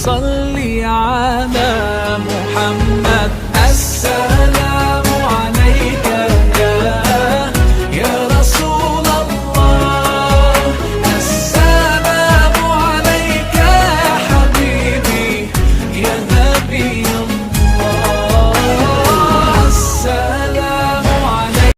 salli ala Muhammad. Assalamu alayka ya Rasulullah. Assalamu alayka ya habibi ya Nabi Allah. Assalamu alayka.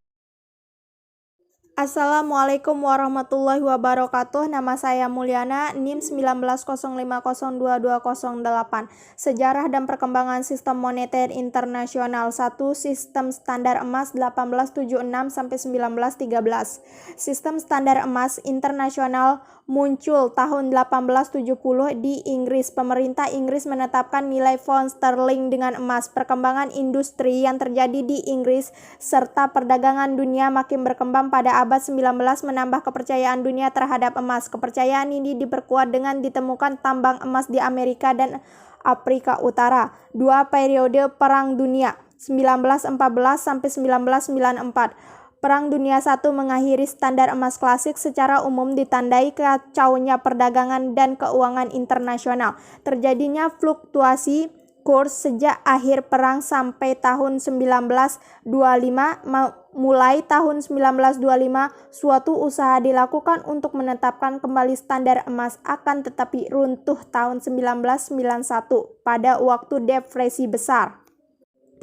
Assalamualaikum warahmatullahi wabarakatuh. Nama saya Mulyana, NIM 1905022208. Sejarah dan perkembangan sistem moneter internasional. 1. Sistem standar emas 1876 sampai 1913. Sistem standar emas internasional muncul tahun 1870 di Inggris. Pemerintah Inggris menetapkan nilai pound sterling dengan emas. Perkembangan industri yang terjadi di Inggris serta perdagangan dunia makin berkembang pada abad 19 menambah kepercayaan dunia terhadap emas. Kepercayaan ini diperkuat dengan ditemukan tambang emas di Amerika dan Afrika Utara. 2. Periode Perang Dunia 1914 sampai 1994. Perang Dunia I mengakhiri standar emas klasik, secara umum ditandai kacaunya perdagangan dan keuangan internasional. Terjadinya fluktuasi kurs sejak akhir perang sampai tahun 1925. Mulai tahun 1925, suatu usaha dilakukan untuk menetapkan kembali standar emas, akan tetapi runtuh tahun 1991 pada waktu depresi besar.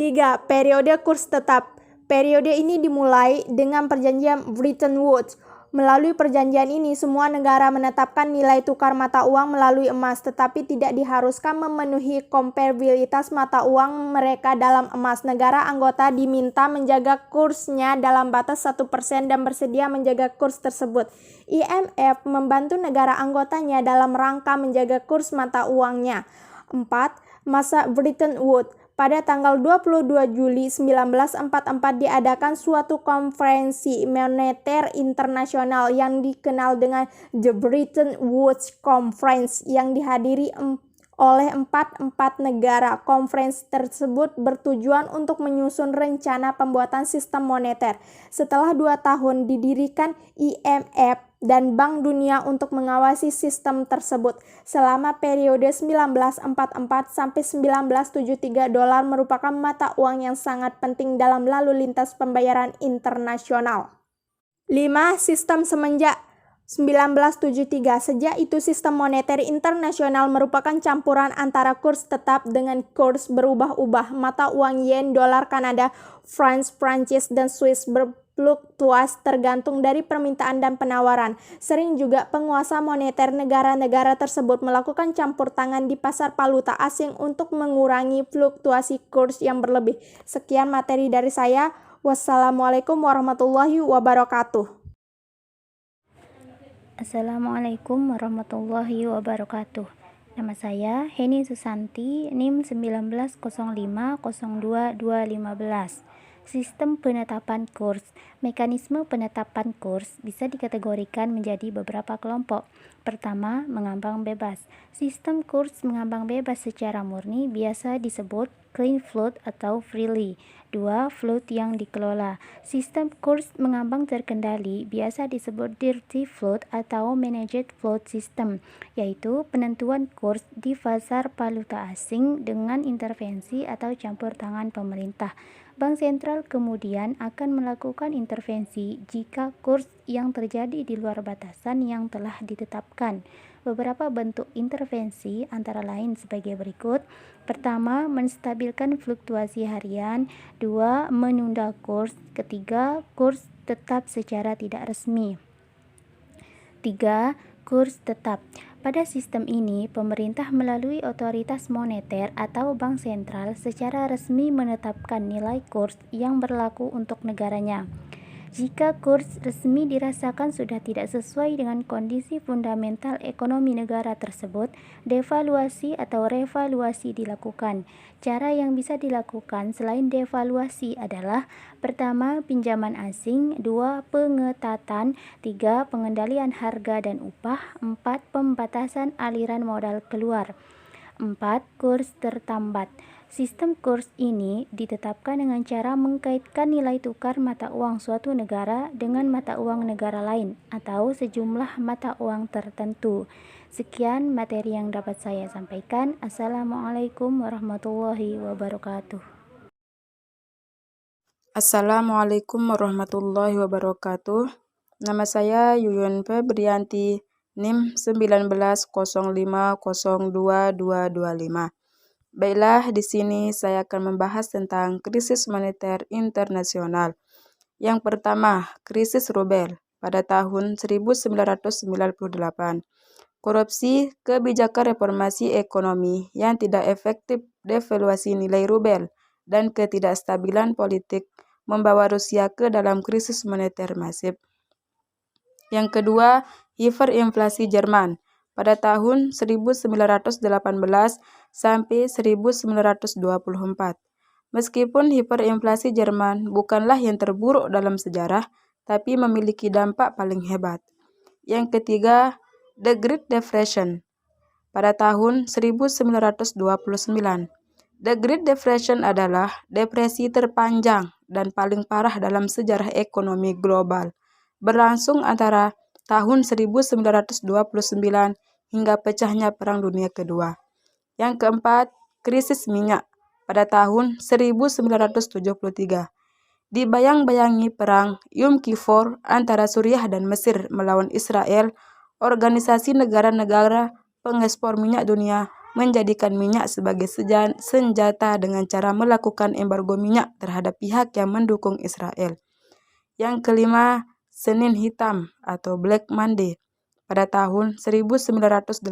3. Periode kurs tetap. Periode ini dimulai dengan perjanjian Bretton Woods. Melalui perjanjian ini, semua negara menetapkan nilai tukar mata uang melalui emas, tetapi tidak diharuskan memenuhi komparabilitas mata uang mereka dalam emas. Negara anggota diminta menjaga kursnya dalam batas 1% dan bersedia menjaga kurs tersebut. IMF membantu negara anggotanya dalam rangka menjaga kurs mata uangnya. 4. Masa Bretton Woods. Pada tanggal 22 Juli 1944 diadakan suatu konferensi moneter internasional yang dikenal dengan The Bretton Woods Conference yang dihadiri oleh 44 negara. Konferensi tersebut bertujuan untuk menyusun rencana pembuatan sistem moneter. Setelah 2 tahun didirikan IMF dan Bank Dunia untuk mengawasi sistem tersebut. Selama periode 1944 sampai 1973, dolar merupakan mata uang yang sangat penting dalam lalu lintas pembayaran internasional. 5. Sistem semenjak 1973. Sejak itu sistem moneter internasional merupakan campuran antara kurs tetap dengan kurs berubah-ubah. Mata uang yen, dolar Kanada, franc, Prancis, dan Swiss berfluktuasi tergantung dari permintaan dan penawaran. Sering juga penguasa moneter negara-negara tersebut melakukan campur tangan di pasar valuta asing untuk mengurangi fluktuasi kurs yang berlebih. Sekian materi dari saya. Wassalamualaikum warahmatullahi wabarakatuh. Assalamualaikum warahmatullahi wabarakatuh. Nama saya Heni Susanti, NIM 1905022215. Sistem penetapan kurs. Mekanisme penetapan kurs bisa dikategorikan menjadi beberapa kelompok. Pertama, mengambang bebas. Sistem kurs mengambang bebas secara murni biasa disebut clean float atau freely. 2. Float yang dikelola. Sistem kurs mengambang terkendali biasa disebut dirty float atau managed float system, yaitu penentuan kurs di pasar valuta asing dengan intervensi atau campur tangan pemerintah. Bank sentral kemudian akan melakukan intervensi jika kurs yang terjadi di luar batasan yang telah ditetapkan. Beberapa bentuk intervensi antara lain sebagai berikut. Pertama, menstabilkan fluktuasi harian. 2. Menunda kurs. Ketiga, kurs tetap secara tidak resmi. 3. Kurs tetap. Pada sistem ini, pemerintah melalui otoritas moneter atau bank sentral secara resmi menetapkan nilai kurs yang berlaku untuk negaranya. Jika kurs resmi dirasakan sudah tidak sesuai dengan kondisi fundamental ekonomi negara tersebut, devaluasi atau revaluasi dilakukan. Cara yang bisa dilakukan selain devaluasi adalah: pertama, pinjaman asing; 2. Pengetatan; 3. Pengendalian harga dan upah; 4. Pembatasan aliran modal keluar; 4. Kurs tertambat. Sistem kurs ini ditetapkan dengan cara mengkaitkan nilai tukar mata uang suatu negara dengan mata uang negara lain atau sejumlah mata uang tertentu. Sekian materi yang dapat saya sampaikan. Assalamualaikum warahmatullahi wabarakatuh. Assalamualaikum warahmatullahi wabarakatuh. Nama saya Yuyun Febrianti, NIM 1905022225. Baiklah, di sini saya akan membahas tentang krisis moneter internasional. Yang pertama, krisis rubel pada tahun 1998. Korupsi kebijakan reformasi ekonomi yang tidak efektif, devaluasi nilai rubel, dan ketidakstabilan politik membawa Rusia ke dalam krisis moneter masif. Yang kedua, hiperinflasi Jerman pada tahun 1918 sampai 1924. Meskipun hiperinflasi Jerman bukanlah yang terburuk dalam sejarah, tapi memiliki dampak paling hebat. Yang ketiga, The Great Depression pada tahun 1929. The Great Depression adalah depresi terpanjang dan paling parah dalam sejarah ekonomi global, berlangsung antara tahun 1929 hingga pecahnya Perang Dunia Kedua. Yang keempat, krisis minyak pada tahun 1973. Dibayang-bayangi perang Yom Kippur antara Suriah dan Mesir melawan Israel, organisasi negara-negara pengekspor minyak dunia menjadikan minyak sebagai senjata dengan cara melakukan embargo minyak terhadap pihak yang mendukung Israel. Yang kelima, Senin Hitam atau Black Monday pada tahun 1987.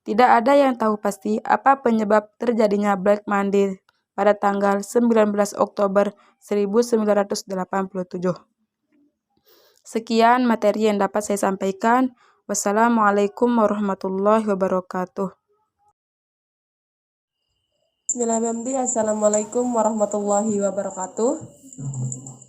Tidak ada yang tahu pasti apa penyebab terjadinya Black Monday pada tanggal 19 Oktober 1987. Sekian materi yang dapat saya sampaikan. Wassalamualaikum warahmatullahi wabarakatuh. Bismillahirrahmanirrahim. Assalamualaikum warahmatullahi wabarakatuh.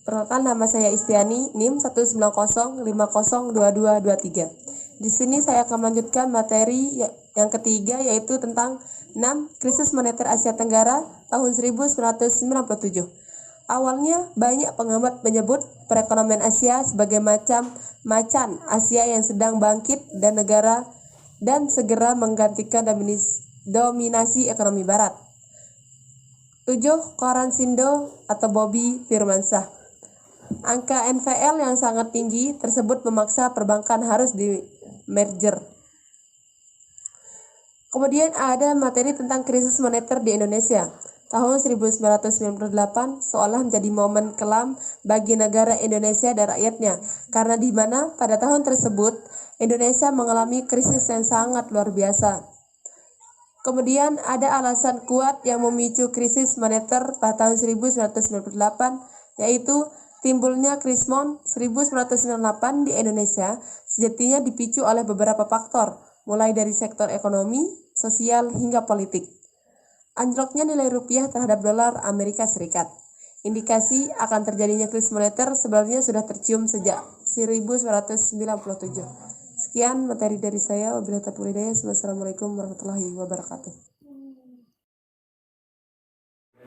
Perkenalkan, nama saya Istiani, NIM 190502223. Di sini saya akan melanjutkan materi yang ketiga, yaitu tentang 6 krisis moneter Asia Tenggara tahun 1997. Awalnya, banyak pengamat menyebut perekonomian Asia sebagai macan Asia yang sedang bangkit dan segera menggantikan dominasi ekonomi Barat. Tujuh, koran Sindo atau Bobby Firmansyah. Angka NPL yang sangat tinggi tersebut memaksa perbankan harus di merger. Kemudian ada materi tentang krisis moneter di Indonesia. Tahun 1998 seolah menjadi momen kelam bagi negara Indonesia dan rakyatnya, karena di mana pada tahun tersebut Indonesia mengalami krisis yang sangat luar biasa. Kemudian ada alasan kuat yang memicu krisis moneter pada tahun 1998, yaitu timbulnya Krismon 1998 di Indonesia sejatinya dipicu oleh beberapa faktor, mulai dari sektor ekonomi, sosial, hingga politik. Anjloknya nilai rupiah terhadap dolar Amerika Serikat. Indikasi akan terjadinya krisis moneter sebenarnya sudah tercium sejak 1997. Sekian materi dari saya. Wabillahi taufiq wal hidayah. Wassalamualaikum warahmatullahi wabarakatuh.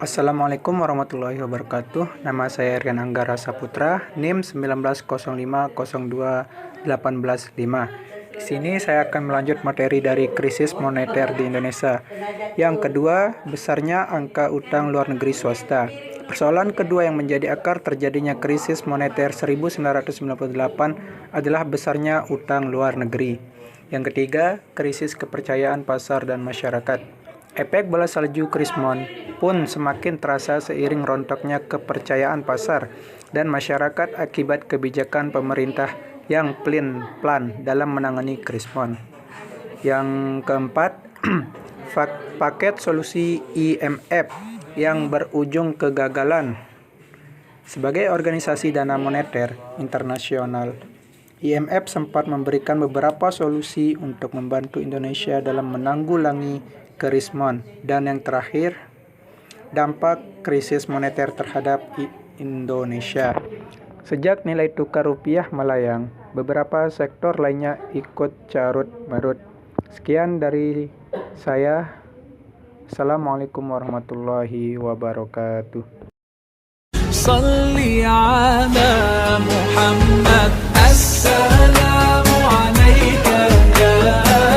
Assalamualaikum warahmatullahi wabarakatuh. Nama saya Rian Anggara Saputra, NIM 190202185. Di sini saya akan melanjut materi dari krisis moneter di Indonesia. Yang kedua, besarnya angka utang luar negeri swasta. Persoalan kedua yang menjadi akar terjadinya krisis moneter 1998 adalah besarnya utang luar negeri. Yang ketiga, krisis kepercayaan pasar dan masyarakat. Efek bola salju Krismon pun semakin terasa seiring rontoknya kepercayaan pasar dan masyarakat akibat kebijakan pemerintah yang plan dalam menangani Krismon. Yang keempat, paket solusi IMF yang berujung kegagalan. Sebagai organisasi dana moneter internasional, IMF sempat memberikan beberapa solusi untuk membantu Indonesia dalam menanggulangi Krismon. Dan yang terakhir, dampak krisis moneter terhadap Indonesia. Sejak nilai tukar rupiah melayang, beberapa sektor lainnya ikut carut marut. Sekian dari saya. Assalamualaikum warahmatullahi wabarakatuh. Salli ala Muhammad. Assalamu alaikum. Ya